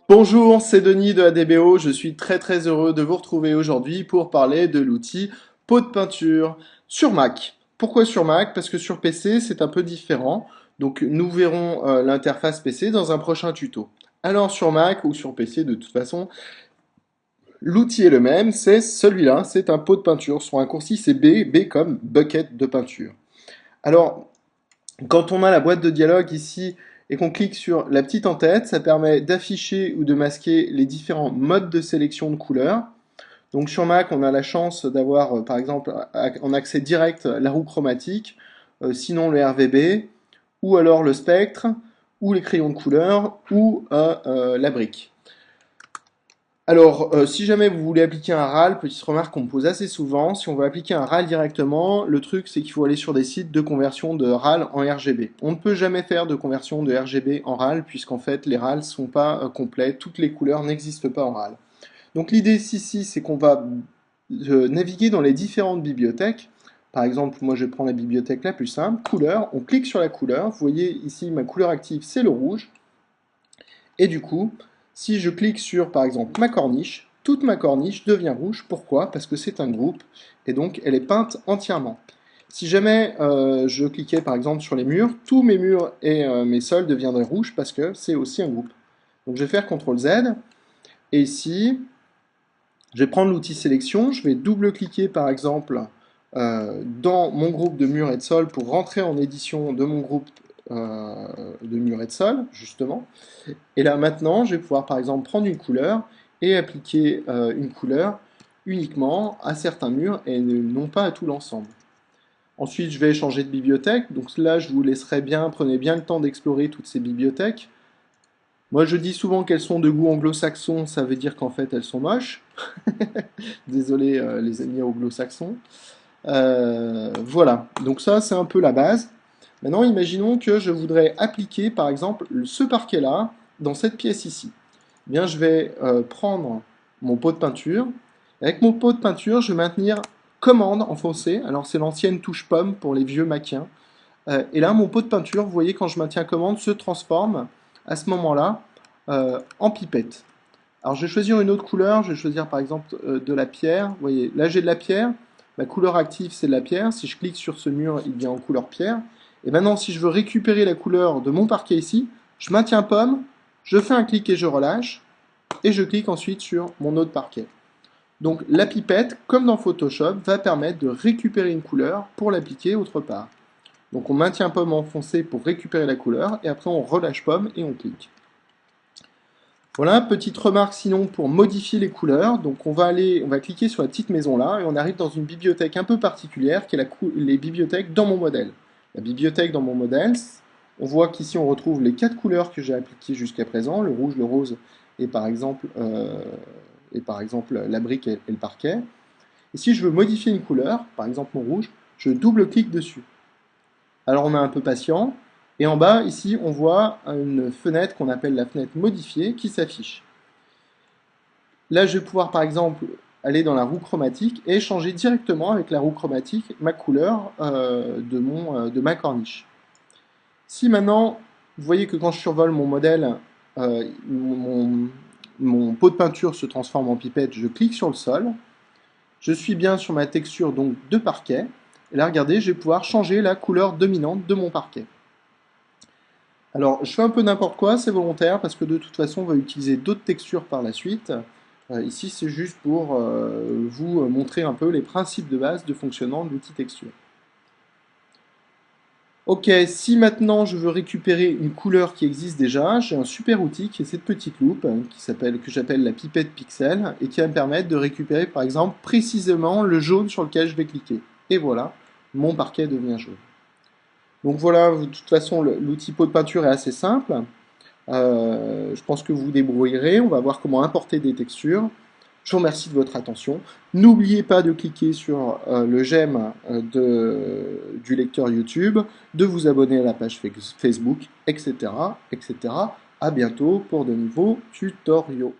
Bonjour, c'est Denis de ADBO. Je suis très heureux de vous retrouver aujourd'hui pour parler de l'outil pot de peinture sur Mac. Pourquoi sur Mac? Parce que sur PC, c'est un peu différent. Donc nous verrons l'interface PC dans un prochain tuto. Alors sur Mac ou sur PC, de toute façon, l'outil est le même, c'est celui-là, c'est un pot de peinture. Son raccourci c'est B, B comme bucket de peinture. Alors, quand on a la boîte de dialogue ici et qu'on clique sur la petite en tête, ça permet d'afficher ou de masquer les différents modes de sélection de couleurs. Donc sur Mac, on a la chance d'avoir, par exemple, en accès direct la roue chromatique, sinon le RVB, ou alors le spectre, ou les crayons de couleur, ou la brique. Alors, si jamais vous voulez appliquer un RAL, petite remarque qu'on me pose assez souvent, si on veut appliquer un RAL directement, le truc c'est qu'il faut aller sur des sites de conversion de RAL en RGB. On ne peut jamais faire de conversion de RGB en RAL, puisqu'en fait les RAL ne sont pas complets, toutes les couleurs n'existent pas en RAL. Donc l'idée ici, c'est qu'on va naviguer dans les différentes bibliothèques. Par exemple, moi je prends la bibliothèque la plus simple, couleur, on clique sur la couleur, vous voyez ici ma couleur active c'est le rouge, et du coup, si je clique sur, par exemple, ma corniche, toute ma corniche devient rouge. Pourquoi? Parce que c'est un groupe, et donc elle est peinte entièrement. Si jamais je cliquais, par exemple, sur les murs, tous mes murs et mes sols deviendraient rouges, parce que c'est aussi un groupe. Donc je vais faire CTRL Z, et ici, je vais prendre l'outil sélection, je vais double-cliquer, par exemple, dans mon groupe de murs et de sols pour rentrer en édition de mon groupe de murs et de sol, justement. Et là, maintenant, je vais pouvoir, par exemple, prendre une couleur et appliquer une couleur uniquement à certains murs et non pas à tout l'ensemble. Ensuite, je vais changer de bibliothèque. Donc là, je vous laisserai bien, prenez bien le temps d'explorer toutes ces bibliothèques. Moi, je dis souvent qu'elles sont de goût anglo-saxon, ça veut dire qu'en fait, elles sont moches. Désolé, les amis anglo-saxons. Voilà, donc ça, c'est un peu la base. Maintenant, imaginons que je voudrais appliquer, par exemple, ce parquet-là dans cette pièce ici. Eh bien, je vais prendre mon pot de peinture. Avec mon pot de peinture, je vais maintenir commande enfoncée. Alors, c'est l'ancienne touche pomme pour les vieux maquiens. Et là, mon pot de peinture, vous voyez, quand je maintiens commande, se transforme à ce moment-là en pipette. Alors, je vais choisir une autre couleur. Je vais choisir, par exemple, de la pierre. Vous voyez, là, j'ai de la pierre. Ma couleur active, c'est de la pierre. Si je clique sur ce mur, il devient en couleur pierre. Et maintenant, si je veux récupérer la couleur de mon parquet ici, je maintiens pomme, je fais un clic et je relâche, et je clique ensuite sur mon autre parquet. Donc la pipette, comme dans Photoshop, va permettre de récupérer une couleur pour l'appliquer autre part. Donc on maintient pomme enfoncée pour récupérer la couleur, et après on relâche pomme et on clique. Voilà, petite remarque sinon pour modifier les couleurs. Donc on va cliquer sur la petite maison là, et on arrive dans une bibliothèque un peu particulière, qui est les bibliothèques dans mon modèle. La bibliothèque dans mon modèle, on voit qu'ici on retrouve les 4 couleurs que j'ai appliquées jusqu'à présent, le rouge, le rose et par exemple la brique et le parquet. Et si je veux modifier une couleur, par exemple mon rouge, je double-clique dessus. Alors on est un peu patient, et en bas ici on voit une fenêtre qu'on appelle la fenêtre modifiée qui s'affiche. Là je vais pouvoir par exemple aller dans la roue chromatique et changer directement avec la roue chromatique ma couleur de ma corniche. Si maintenant, vous voyez que quand je survole mon modèle, mon pot de peinture se transforme en pipette, je clique sur le sol, je suis bien sur ma texture donc de parquet, et là regardez, je vais pouvoir changer la couleur dominante de mon parquet. Alors je fais un peu n'importe quoi, c'est volontaire, parce que de toute façon on va utiliser d'autres textures par la suite. Ici c'est juste pour vous montrer un peu les principes de base de fonctionnement de l'outil texture. Ok, si maintenant je veux récupérer une couleur qui existe déjà, j'ai un super outil qui est cette petite loupe que j'appelle la pipette pixel et qui va me permettre de récupérer par exemple précisément le jaune sur lequel je vais cliquer. Et voilà, mon parquet devient jaune. Donc voilà, de toute façon l'outil pot de peinture est assez simple. Je pense que vous vous débrouillerez, on va voir comment importer des textures. Je vous remercie de votre attention. N'oubliez pas de cliquer sur le j'aime du lecteur YouTube, de vous abonner à la page Facebook, etc., etc. À bientôt pour de nouveaux tutoriaux.